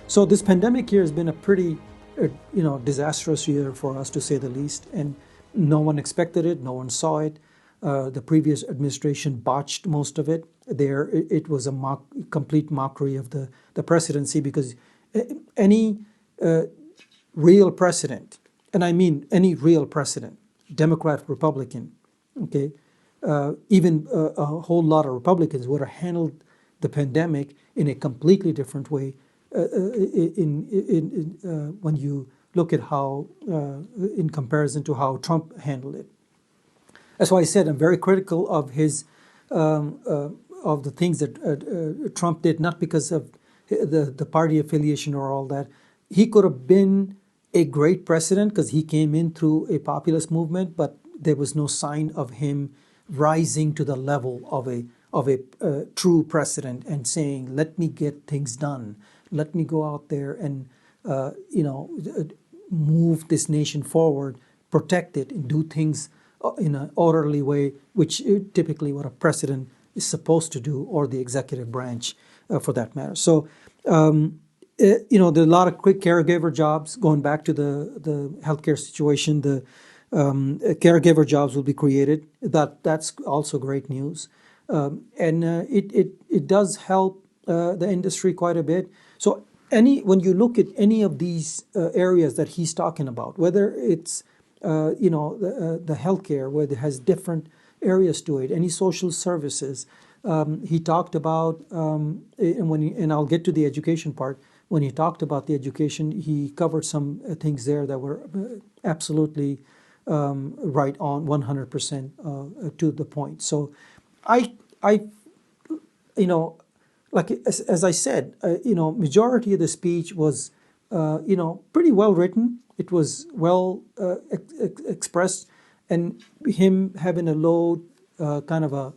So this pandemic year has been a pretty, disastrous year for us to say the least, and no one expected it, no one saw it. The previous administration botched most of it. It was a complete mockery of the presidency because any real president, and I mean any real president, Democrat, Republican, okay, even a whole lot of Republicans would have handled the pandemic in a completely different way when you look at how, in comparison to how Trump handled it. That's why I said I'm very critical of of the things that Trump did, not because of the party affiliation or all that. He could have been a great president because he came in through a populist movement, but there was no sign of him rising to the level of a true president and saying, "Let me get things done. Let me go out there and move this nation forward, protect it, and do things in an orderly way," which typically what a president is supposed to do, or the executive branch, for that matter. So, there are a lot of quick caregiver jobs. Going back to the healthcare situation, the caregiver jobs will be created. That's also great news, and it does help the industry quite a bit. So when you look at any of these areas that he's talking about, whether it's the healthcare, where it has different areas to it, any social services, he talked about, and I'll get to the education part. When he talked about the education, he covered some things there that were absolutely right on, 100% to the point. So, I like as I said, majority of the speech was, pretty well written. It was well expressed, and him having a low, kind of a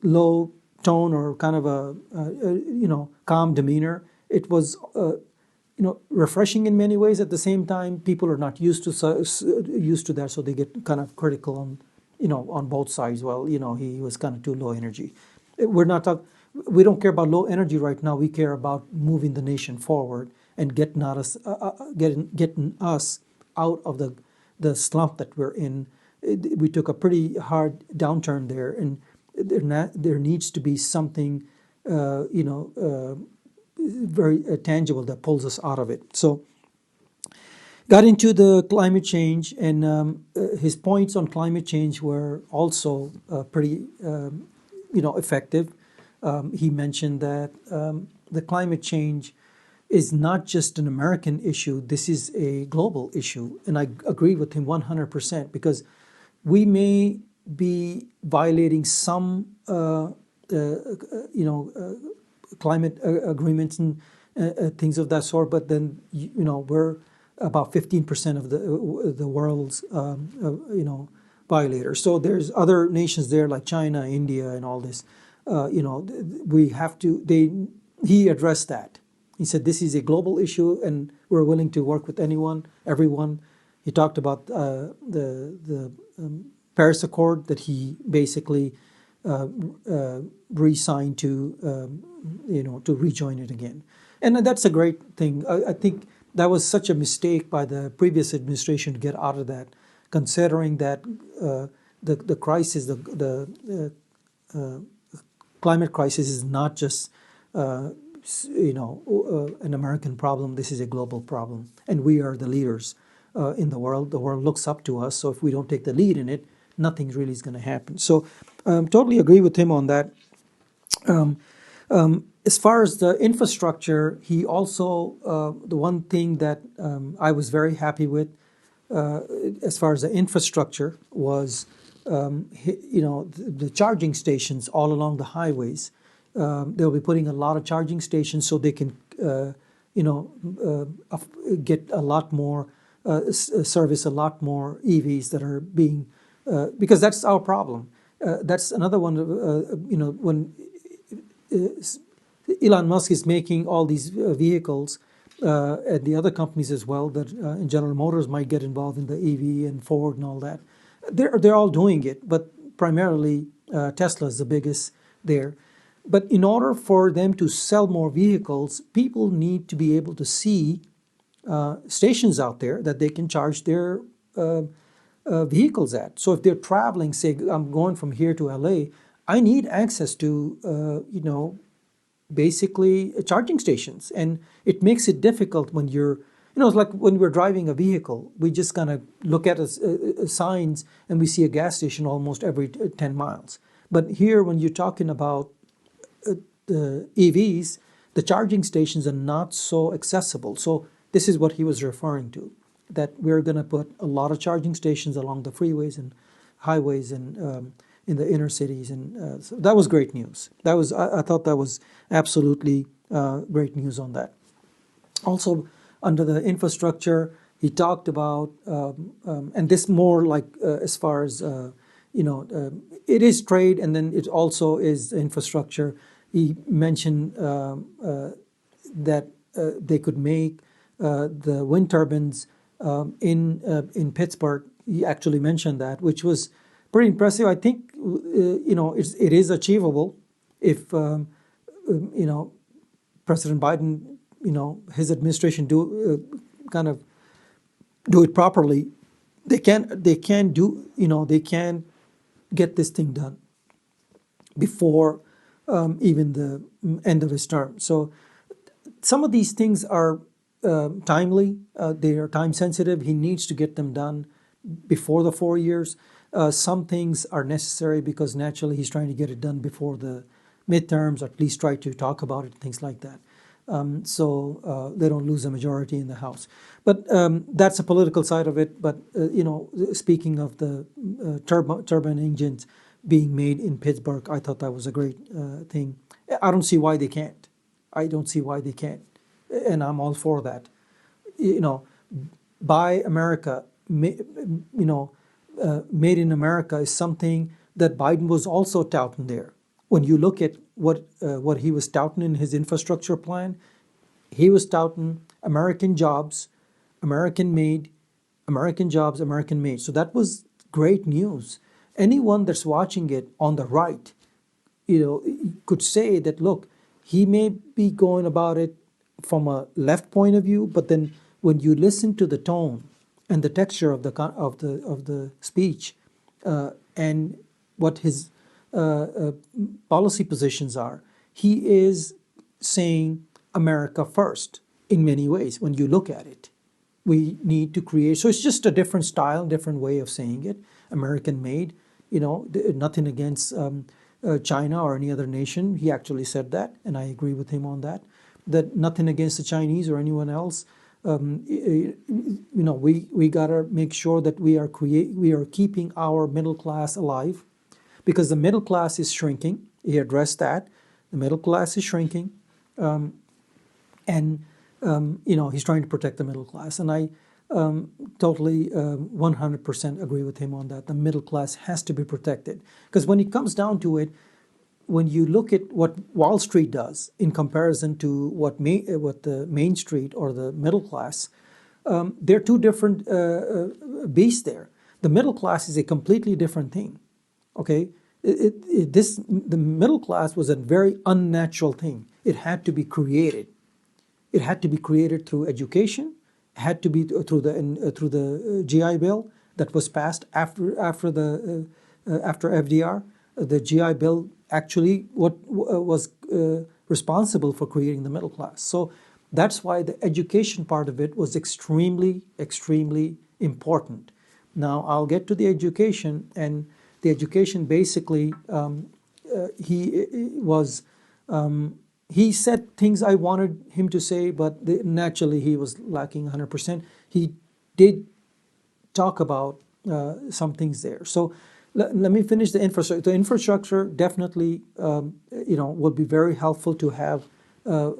low tone, or kind of a calm demeanor. It was refreshing in many ways. At the same time, people are not used to that, so they get kind of critical on both sides. Well, he was kind of too low energy. We don't care about low energy right now. We care about moving the nation forward and getting us out of the slump that we're in. We took a pretty hard downturn there, and there needs to be something, very tangible that pulls us out of it. So, got into the climate change, and his points on climate change were also pretty, effective. He mentioned that the climate change is not just an American issue. This is a global issue, and I agree with him 100%, because we may be violating some, climate agreements and things of that sort, but then we're about 15% of the world's violators. So there's other nations there like China, India, and all this. We have to. He addressed that. He said this is a global issue, and we're willing to work with everyone. He talked about the Paris Accord that he basically re-signed to rejoin it again, and that's a great thing. I think that was such a mistake by the previous administration to get out of that, considering that the crisis, the climate crisis, is not just an American problem. This is a global problem, and we are the leaders in the world. The world looks up to us, so if we don't take the lead in it, nothing really is going to happen. So, totally agree with him on that. As far as the infrastructure, he also, the one thing that I was very happy with, as far as the infrastructure, was, the charging stations all along the highways. They'll be putting a lot of charging stations so they can, get a lot more, service a lot more EVs that are being, because that's our problem. That's another one, when Elon Musk is making all these vehicles, and the other companies as well, that General Motors might get involved in the EV, and Ford and all that. They're all doing it, but primarily Tesla is the biggest there. But in order for them to sell more vehicles, people need to be able to see stations out there that they can charge their vehicles at. So if they're traveling, say, I'm going from here to LA, I need access to, basically charging stations. And it makes it difficult when it's like when we're driving a vehicle, we just kind of look at signs and we see a gas station almost every 10 miles. But here, when you're talking about the EVs, the charging stations are not so accessible. So this is what he was referring to, that we're going to put a lot of charging stations along the freeways and highways and in the inner cities. And so that was great news. I thought that was absolutely great news on that. Also, under the infrastructure, he talked about, and this more like as far as, it is trade and then it also is infrastructure. He mentioned that they could make the wind turbines in Pittsburgh. He actually mentioned that, which was pretty impressive. I think it is achievable if President Biden, his administration kind of do it properly. They can get this thing done before even the end of his term. So some of these things are timely. They are time sensitive. He needs to get them done before the 4 years. Some things are necessary because naturally he's trying to get it done before the midterms, or at least try to talk about it, things like that. So they don't lose a majority in the House. But that's a political side of it. But, speaking of the turbine engines being made in Pittsburgh, I thought that was a great thing. I don't see why they can't. I don't see why they can't. And I'm all for that. Buy America, made in America is something that Biden was also touting there. When you look at what he was touting in his infrastructure plan, he was touting American jobs, American made, American jobs, American made. So that was great news. Anyone that's watching it on the right, could say that, look, he may be going about it from a left point of view, but then when you listen to the tone and the texture of the speech and what his policy positions are, he is saying America first in many ways. When you look at it, we need to create. So it's just a different style, different way of saying it. American made. Nothing against China or any other nation. He actually said that, and I agree with him on that. That nothing against the Chinese or anyone else. We gotta make sure that we are keeping our middle class alive, because the middle class is shrinking. He addressed that. The middle class is shrinking, and he's trying to protect the middle class. And I totally 100% agree with him on that. The middle class has to be protected, because when it comes down to it, when you look at what Wall Street does in comparison to what the Main Street or the middle class, they're two different beasts there. The middle class is a completely different thing. Okay, the middle class was a very unnatural thing. It had to be created. It had to be created through education. It had to be through the GI Bill that was passed after FDR. The GI Bill actually was responsible for creating the middle class. So that's why the education part of it was extremely, extremely important. Now I'll get to the education, and the education basically he said things I wanted him to say, but naturally he was lacking 100%. He did talk about some things there. So let me finish the infrastructure. The infrastructure definitely, would be very helpful to have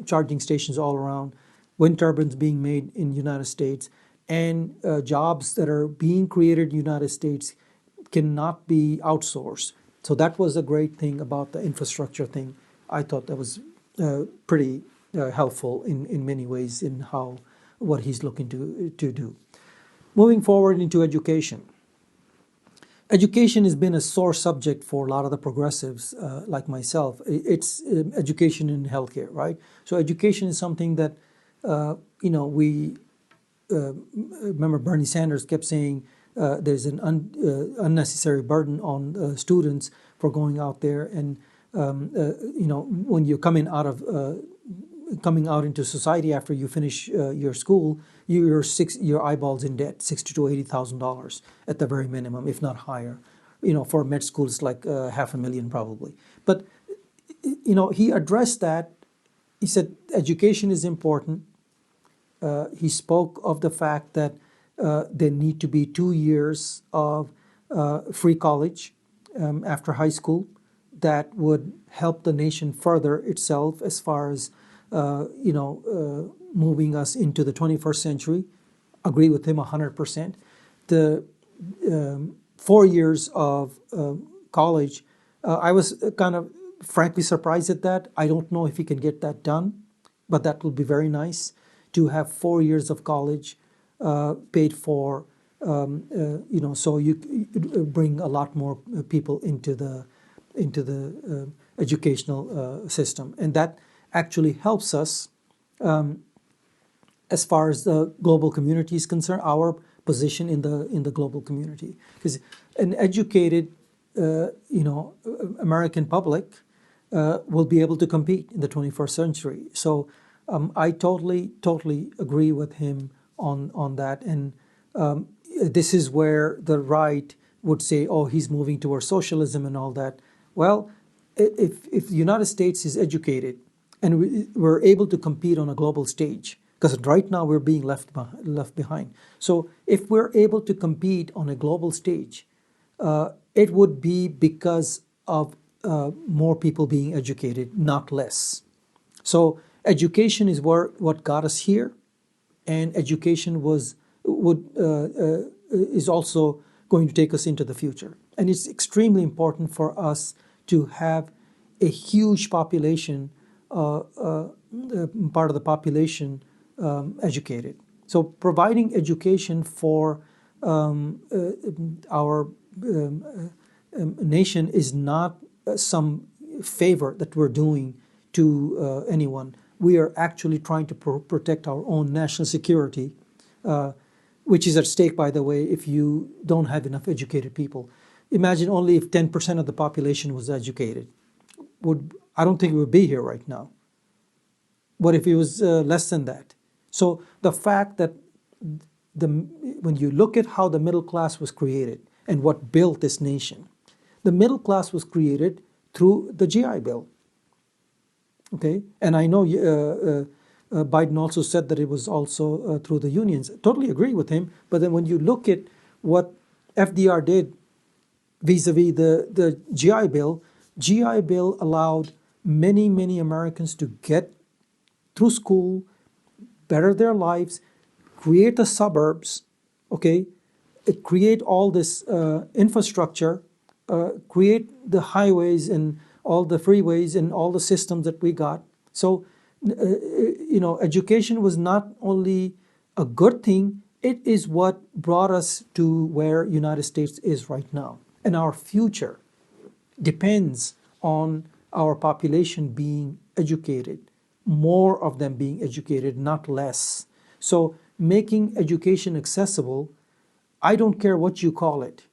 charging stations all around, wind turbines being made in the United States, and jobs that are being created in the United States cannot be outsourced. So that was a great thing about the infrastructure thing. I thought that was pretty helpful in many ways in what he's looking to do. Moving forward into education. Education has been a sore subject for a lot of the progressives like myself. It's education in healthcare, right? So education is something that, we remember Bernie Sanders kept saying there's an unnecessary burden on students for going out there. And, when you're coming out into society after you finish your school, your eyeballs in debt, $60,000 to $80,000 at the very minimum, if not higher. For med school, it's like $500,000 probably. But he addressed that. He said education is important. He spoke of the fact that there need to be 2 years of free college after high school that would help the nation further itself as far as moving us into the 21st century. Agree with him 100%. The 4 years of college, I was kind of frankly surprised at that. I don't know if he can get that done, but that would be very nice to have 4 years of college paid for. So you bring a lot more people into the educational system, and that actually helps us as far as the global community is concerned, our position in the global community, because an educated American public will be able to compete in the 21st century. So I totally agree with him on that, and this is where the right would say, oh, he's moving towards socialism and all that. Well, if the United States is educated and we're able to compete on a global stage, because right now we're being left behind. So if we're able to compete on a global stage, it would be because of more people being educated, not less. So education is what got us here, and education is also going to take us into the future. And it's extremely important for us to have a huge population, part of the population educated. So providing education for our nation is not some favor that we're doing to anyone. We are actually trying to protect our own national security, which is at stake, by the way, if you don't have enough educated people. Imagine only if 10% of the population was educated. I don't think we would be here right now. What if it was less than that? So the fact that when you look at how the middle class was created and what built this nation, the middle class was created through the GI Bill. Okay, and I know Biden also said that it was also through the unions. Totally agree with him. But then when you look at what FDR did vis-a-vis the GI Bill allowed many Americans to get through school, better their lives, create the suburbs, okay, create all this infrastructure, create the highways and all the freeways and all the systems that we got. So, education was not only a good thing, it is what brought us to where United States is right now. And our future depends on our population being educated, more of them being educated, not less. So making education accessible, I don't care what you call it.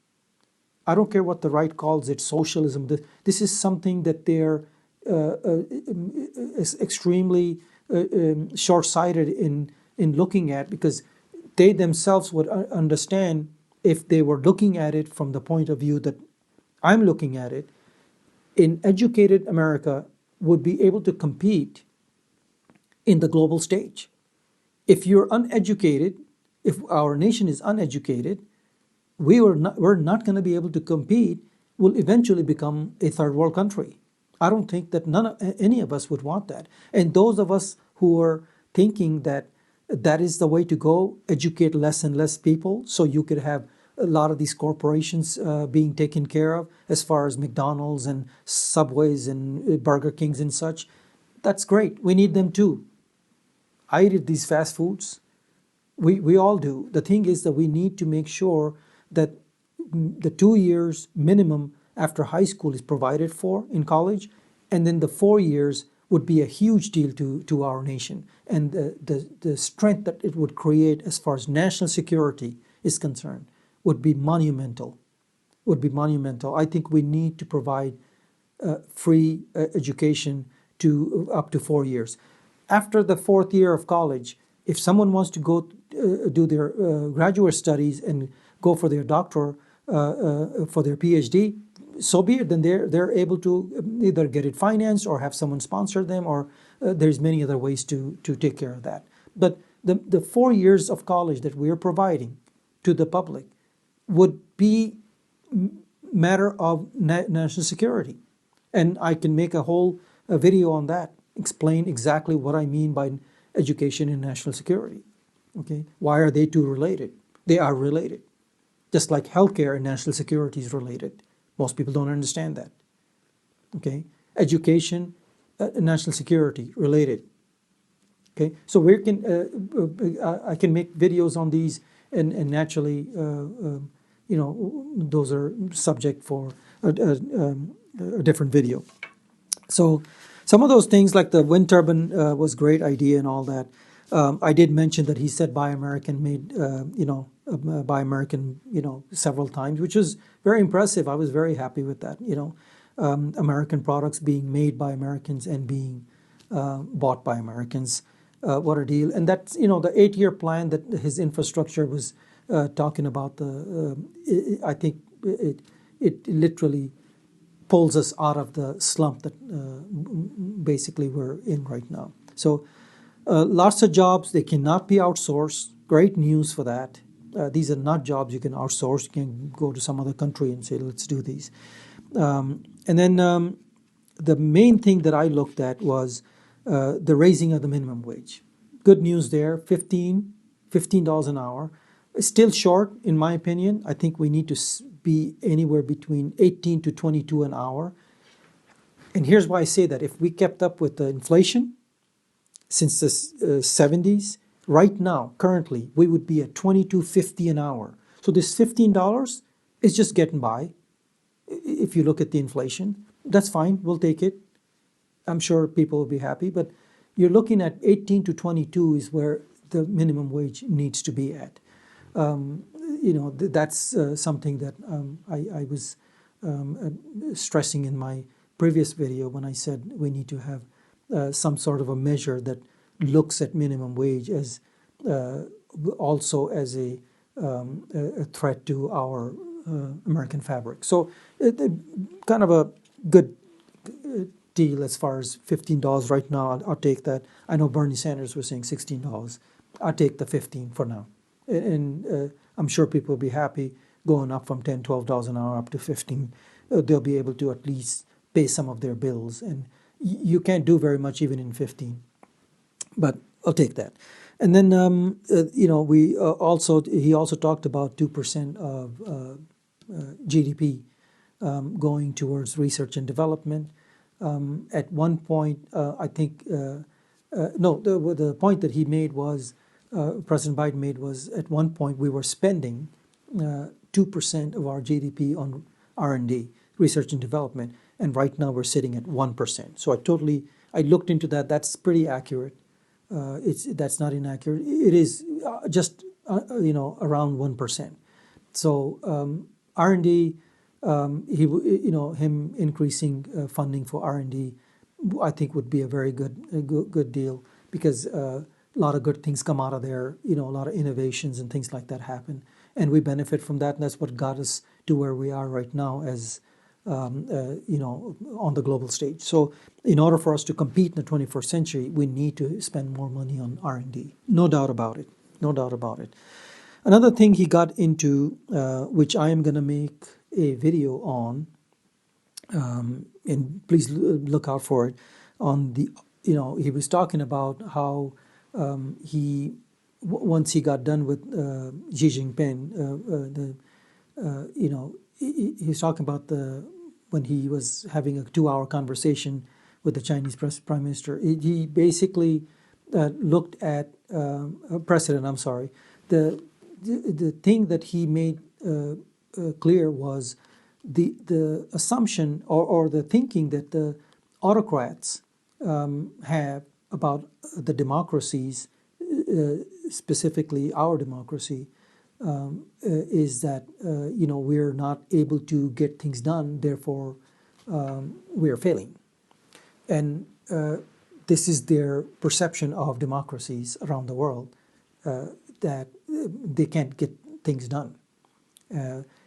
I don't care what the right calls it, socialism. This is something that they're extremely short-sighted in looking at, because they themselves would understand if they were looking at it from the point of view that I'm looking at it. An educated America would be able to compete in the global stage. If you're uneducated, if our nation is uneducated, we're not going to be able to compete. We'll eventually become a third world country. I don't think that any of us would want that. And those of us who are thinking that that is the way to go, educate less and less people so you could have a lot of these corporations being taken care of, as far as McDonald's and Subways and Burger Kings and such, that's great. We need them too. I eat these fast foods. We all do. The thing is that we need to make sure that the 2 years minimum after high school is provided for in college, and then the 4 years would be a huge deal to our nation. And the strength that it would create as far as national security is concerned would be monumental. I think we need to provide free education to up to 4 years. After the 4th year of college, if someone wants to go do their graduate studies and go for their doctor, for their PhD, so be it. Then they're able to either get it financed or have someone sponsor them, or there's many other ways to take care of that. But the 4 years of college that we are providing to the public would be matter of national security. And I can make a whole video on that, explain exactly what I mean by education and national security. Okay, why are they two related? They are related. Just like healthcare and national security is related. Most people don't understand that. Okay, education, national security related. Okay, so we can I can make videos on these, and naturally, those are subject for a different video. So some of those things, like the wind turbine, was a great idea and all that. I did mention that he said Buy American, made Buy American, several times, which was very impressive. I was very happy with that. American products being made by Americans and being bought by Americans. What a deal! And that's the 8-year plan that his infrastructure was talking about. I think it literally pulls us out of the slump that basically we're in right now. So lots of jobs, they cannot be outsourced. Great news for that. These are not jobs you can outsource. You can go to some other country and say, let's do these. And then the main thing that I looked at was the raising of the minimum wage. Good news there, $15 an hour. It's still short, in my opinion. I think we need to be anywhere between 18 to 22 an hour. And here's why I say that. If we kept up with the inflation since the 70s, right now, currently, we would be at $22.50 an hour. So this $15 is just getting by. If you look at the inflation, that's fine. We'll take it. I'm sure people will be happy. But you're looking at 18 to 22 is where the minimum wage needs to be at. That's something that I was stressing in my previous video when I said we need to have some sort of a measure that looks at minimum wage as also as a threat to our American fabric. So kind of a good deal as far as $15 right now. I'll take that. I know Bernie Sanders was saying $16. I'll take the 15 for now. And I'm sure people will be happy going up from $10, $12 an hour up to 15. They'll be able to at least pay some of their bills. And you can't do very much even in 15. But I'll take that. And then, he also talked about 2% of GDP going towards research and development. At one point, I think, the point that he made was, President Biden made was, at one point we were spending 2% of our GDP on R&D, research and development, and right now we're sitting at 1%. So I looked into that. That's pretty accurate. That's not inaccurate. It is just around 1%. So R&D, him increasing funding for R&D, I think would be a very good deal, because a lot of good things come out of there. A lot of innovations and things like that happen, and we benefit from that. And that's what got us to where we are right now, as on the global stage. So in order for us to compete in the 21st century, we need to spend more money on R&D. No doubt about it. No doubt about it. Another thing he got into, which I am going to make a video on, and please look out for it, on the, he was talking about how once he got done with Xi Jinping, he was talking about when he was having a 2-hour conversation with the Chinese prime minister. He basically looked at the thing that he made clear was the assumption or the thinking that the autocrats have about the democracies, specifically our democracy, is that we're not able to get things done, therefore we are failing. And this is their perception of democracies around the world, that they can't get things done.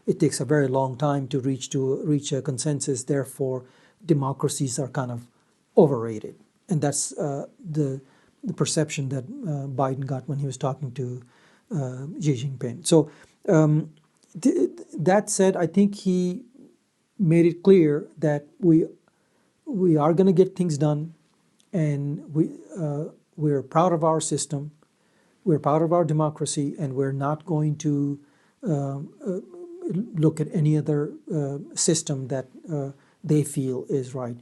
It takes a very long time to reach a consensus. Therefore, democracies are kind of overrated, and that's the perception that Biden got when he was talking to Xi Jinping. So that said, I think he made it clear that we are going to get things done, and we're proud of our system, we're proud of our democracy, and we're not going to look at any other system that they feel is right.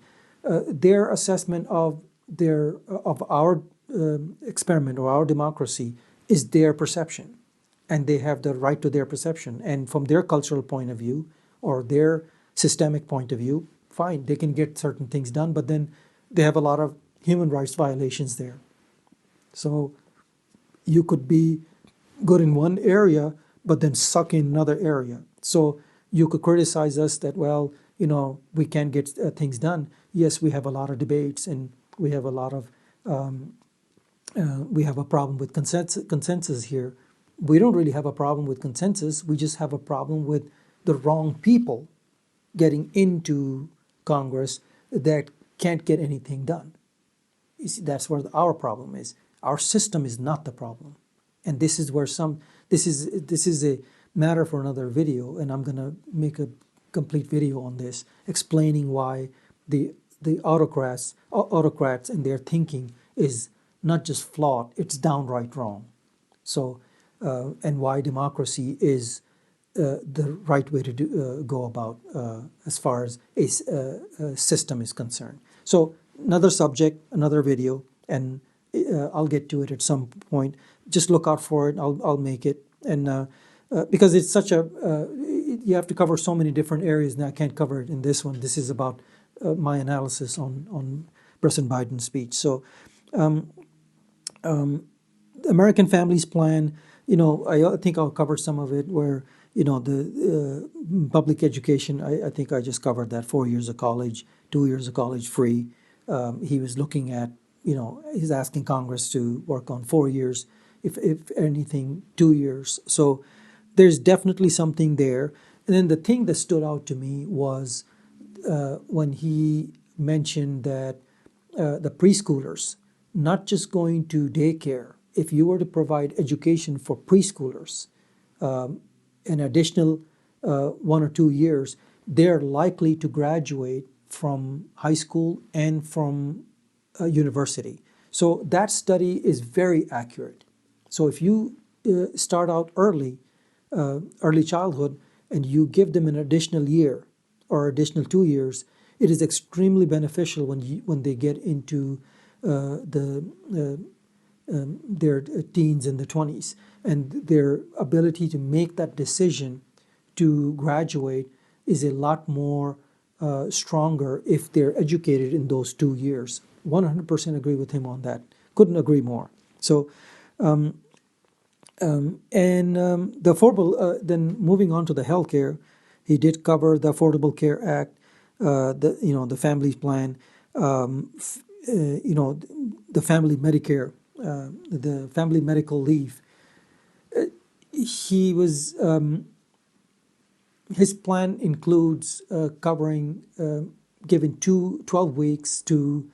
Their assessment of our experiment or our democracy is their perception, and they have the right to their perception. And from their cultural point of view or their systemic point of view, fine, they can get certain things done, but then they have a lot of human rights violations there. So you could be good in one area, but then suck in another area. So you could criticize us that, well, we can't get things done. Yes, we have a lot of debates, and we have a lot of we have a problem with consensus here. We don't really have a problem with consensus. We just have a problem with the wrong people getting into Congress that can't get anything done. You see, that's where our problem is. Our system is not the problem, and this is where this is a matter for another video, and I'm going to make a complete video on this, explaining why the autocrats and their thinking is not just flawed, it's downright wrong. So, and why democracy is the right way to go about as far as a system is concerned. So, another subject, another video, and I'll get to it at some point. Just look out for it. I'll make it, and because it's such a you have to cover so many different areas, and I can't cover it in this one. This is about my analysis on President Biden's speech. So, American Families Plan, I think I'll cover some of it where, the public education, I think I just covered that, 4 years of college, 2 years of college free. He was looking at, he's asking Congress to work on 4 years, if anything, 2 years. So there's definitely something there. And then the thing that stood out to me was when he mentioned that the preschoolers, not just going to daycare, if you were to provide education for preschoolers, an additional 1 or 2 years, they're likely to graduate from high school and from university. So that study is very accurate. So if you start out early childhood, and you give them an additional year or additional 2 years, it is extremely beneficial when they get into their teens and the 20s, and their ability to make that decision to graduate is a lot more stronger if they're educated in those 2 years. 100% agree with him on that. Couldn't agree more. So, the affordable. Then moving on to the healthcare, he did cover the Affordable Care Act, the Families Plan, the Family Medicare, the Family Medical Leave. He was his plan includes covering giving 12 weeks to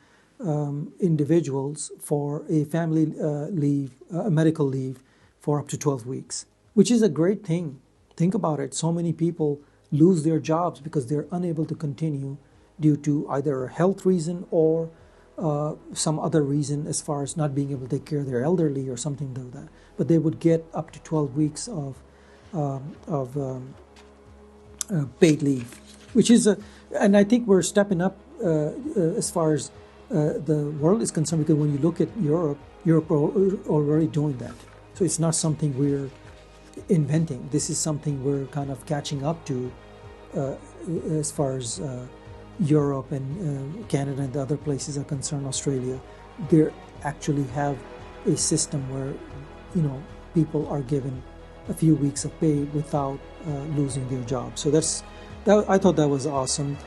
individuals for a family leave, a medical leave for up to 12 weeks, which is a great thing. Think about it. So many people lose their jobs because they're unable to continue due to either a health reason or some other reason, as far as not being able to take care of their elderly or something like that. But they would get up to 12 weeks of paid leave, which is and I think we're stepping up as far as the world is concerned, because when you look at Europe are already doing that. So it's not something we're inventing. This is something we're kind of catching up to uh, as far as Europe and Canada and the other places are concerned. Australia, they actually have a system where, you know, people are given a few weeks of pay without losing their job. So I thought that was awesome.